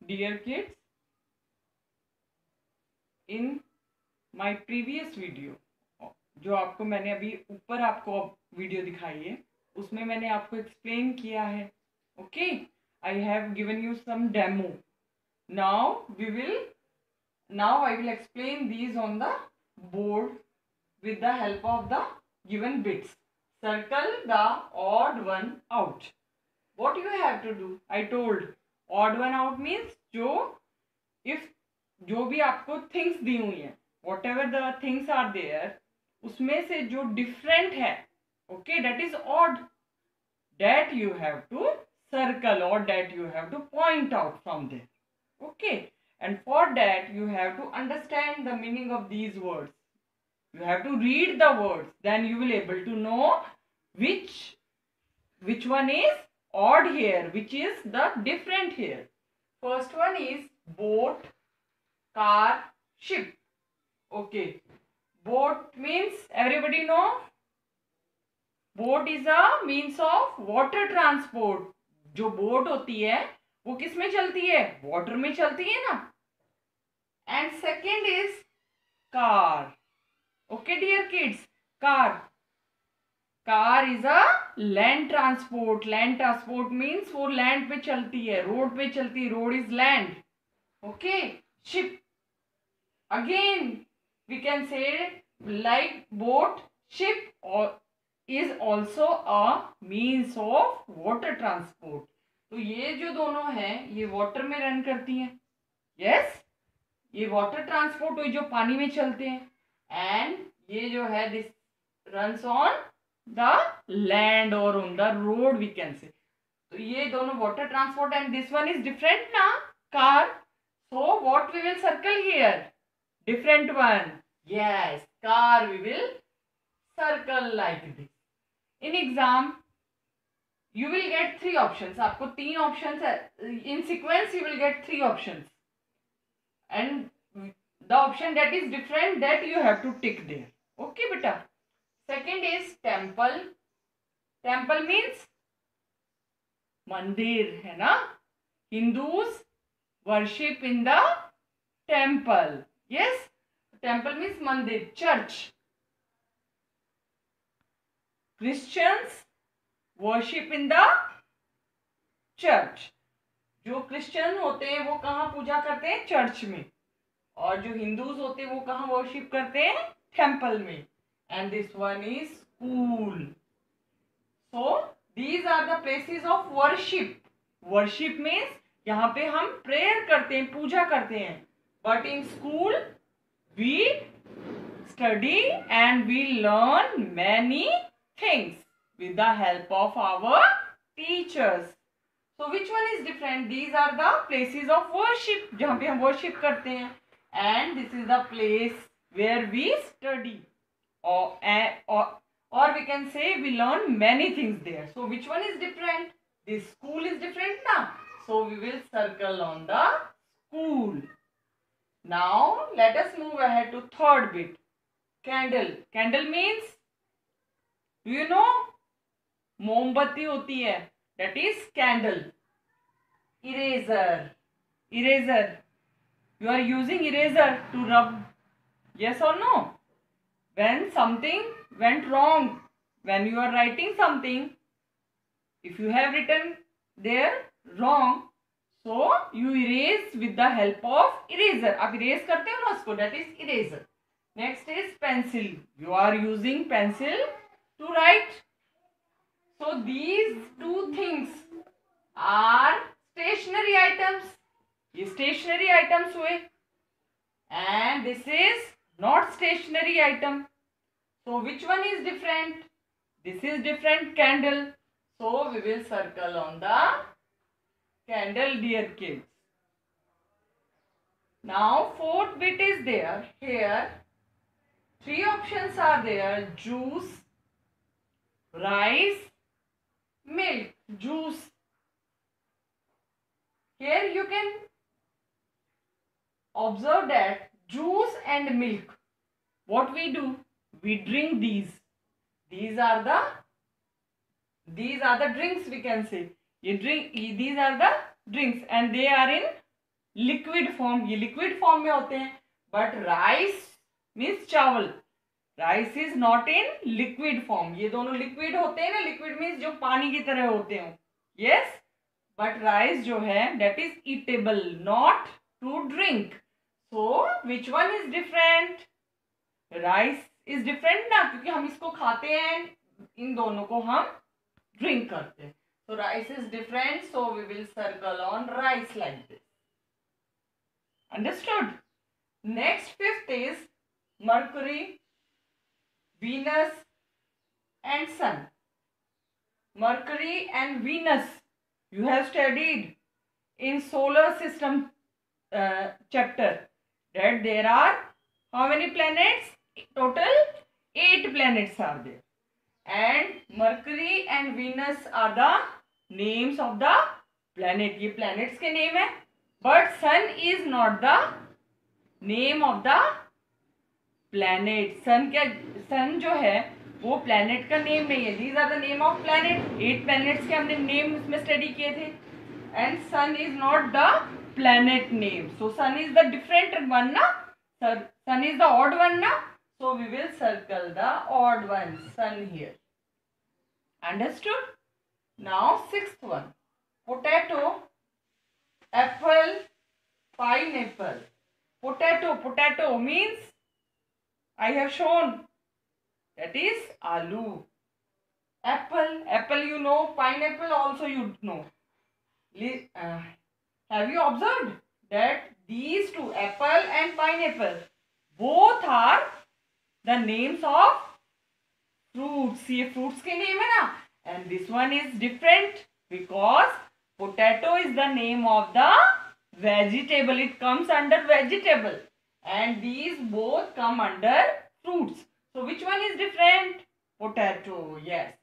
Dear kids, in my previous video, जो आपको मैंने अभी ऊपर आपको वीडियो दिखाई है, उसमें मैंने आपको एक्सप्लेन किया है. Okay, I have given you some demo. Now I will explain these on the board with the help of the given bits. Circle the odd one out. What you have to do? I told odd one out means if जो भी आपको things दी हुई हैं, whatever the things are there, उसमें से जो different है, okay, that is odd, that you have to circle और that you have to point out from there. Okay, and for that you have to understand the meaning of these words. You have to read the words, then you will able to know which one is odd here, which is the different here. First one is boat, car, ship. Okay, boat means everybody know, boat is a means of water transport. जो boat होती है वो किस में चलती है? Water में चलती है ना. And second is car. Okay dear kids, car is a land transport. Land transport means वो land पे चलती है, road पे चलती है, road is land. Okay, ship, again we can say like boat, ship or is also a means of water transport. तो ये जो दोनों हैं ये वाटर में रन करती हैं. yes, ये वाटर ट्रांसपोर्ट हुई जो पानी में चलते हैं, एंड ये जो है this runs on the land और on the road we can say. तो ये दोनों water transport and this one is different ना, car. So what we will circle here? Different one. Yes, car we will circle like this. In exam you will get 3 options. आपको 3 options है in sequence. You will get 3 options and the option that is different, that you have to tick there. Okay beta. Second is temple. Temple means मंदिर है ना. Hindus worship in the temple. Yes, temple means मंदिर, church. Christians worship in the church. जो Christian होते हैं वो कहाँ पूजा करते हैं? चर्च में. और जो हिंदूज होते हैं वो कहाँ वर्शिप करते हैं? टेम्पल में. And this one is school. So these are the places of worship. Worship means यहाँ पे हम प्रेयर करते हैं, पूजा करते हैं. But in school we study and we learn many things with the help of our teachers. So which one is different? These are the places of worship जहाँ पे हम worship करते हैं, and this is the place where we study or we can say we learn many things there. So which one is different? This school is different now. So we will circle on the school. Now let us move ahead to third bit. Candle. Candle means, do you know? मोमबत्ती होती है, that is candle. Eraser. You are using eraser to rub, yes or no? When something went wrong, when you are writing something, if you have written there wrong, so you erase with the help of eraser. आप erase करते हो ना उसको, that is eraser. Next is pencil. You are using pencil to write. So these two things are stationary items. ये stationary items हुए, and this is not stationary item. So which one is different? This is different, candle. So we will circle on the candle, dear kids. Now fourth bit is there. Here 3 options are there: juice, rice, milk. Juice. Here you can observe that juice and milk, what we do, we drink these. These are the drinks we can say. These are the drinks and they are in liquid form, ये liquid form में होते हैं. But rice means चावल, rice is not in liquid form. ये दोनों liquid होते हैं ना, लिक्विड मीन्स जो पानी की तरह होते हैं. यस, बट राइस जो है that is eatable, not to drink. So which one is different? Rice is different ना, क्योंकि हम इसको खाते हैं, इन दोनों को हम ड्रिंक करते हैं. So rice is different, so we will circle on rice like this. Understood? Next, fifth is Mercury, Venus and Sun. Mercury and Venus you have studied in solar system chapter that there are how many planets? Total 8 planets are there. And Mercury and Venus are the names of the planet. ये planets के name है. But Sun is not the name of the planet. Sun जो है वो planet का name नहीं है. These are the name of planet. 8 planets के हमने name इसमें study किए थे. And Sun is not the planet name. So Sun is the different one ना. Sun is the odd one ना. So we will circle the odd one, Sun here. Understood? Now sixth one, potato, apple, pineapple. Potato means I have shown, that is aloo. Apple you know, pineapple also you know. Have you observed that these two, apple and pineapple, both are the names of fruits. ये fruits के name है ना. And this one is different because potato is the name of the vegetable. It comes under vegetable. And these both come under fruits. So which one is different? Potato. Yes.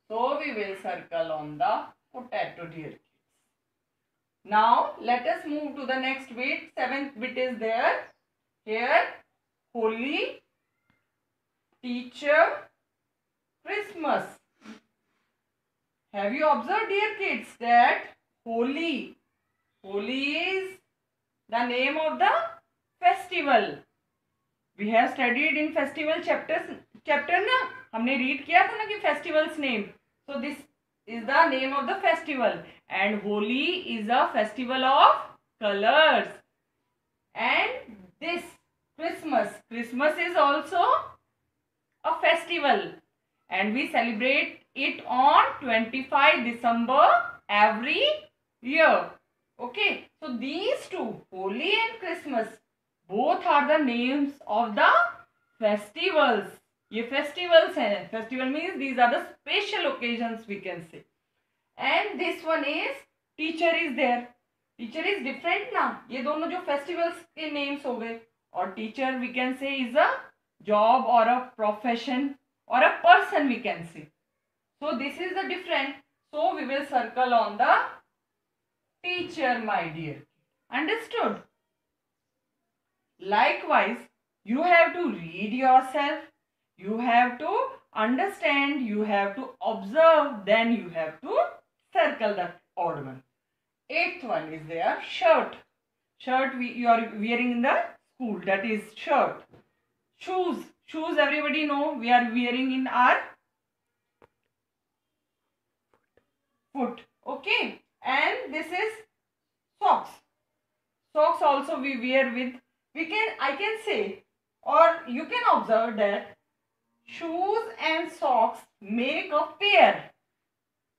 So we will circle on the potato, dear kids. Now let us move to the next bit. 7th bit is there. Here, holy, teacher, Christmas. Have you observed, dear kids, that Holi is the name of the festival. We have studied in festival chapter ना, हमने read किया था ना कि festivals name. So this is the name of the festival, and Holi is a festival of colors. And this Christmas is also a festival, and we celebrate it on 25 December every year. Okay, so these two, Holi and Christmas, both are the names of the festivals. ये festivals हैं. Festival means these are the special occasions we can say. And this one is teacher is there. Teacher is different ना. ये दोनों जो festivals के names हो गए. और teacher we can say is a job or a profession or a person we can say. So this is the different. So we will circle on the teacher, my dear. Understood? Likewise, you have to read yourself. You have to understand. You have to observe. Then you have to circle the odd one. 8th one is there. Shirt. Shirt you are wearing in the school. That is shirt. Shoes. Shoes everybody know we are wearing in our foot. Okay. And this is socks. Socks also we wear with, I can say, or you can observe that shoes and socks make a pair.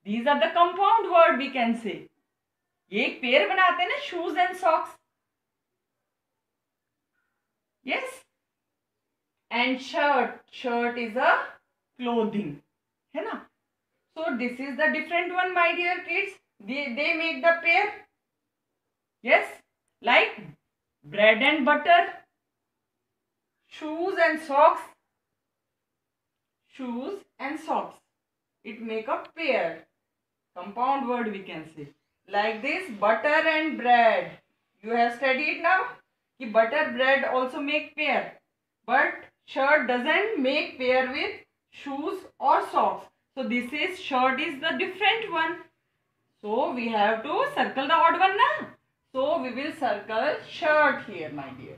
These are the compound word we can say. ये एक pair बनाते हैं ना, shoes and socks. Yes. And shirt is a clothing, है ना? So this is the different one, my dear kids. They make the pair. Yes, like bread and butter, shoes and socks. Shoes and socks. It make a pair. Compound word we can say. Like this, butter and bread. You have studied now कि butter bread also make pair. But shirt doesn't make pair with shoes or socks. So this is shirt is the different one. So we have to circle the odd one now. So we will circle shirt here, my dear.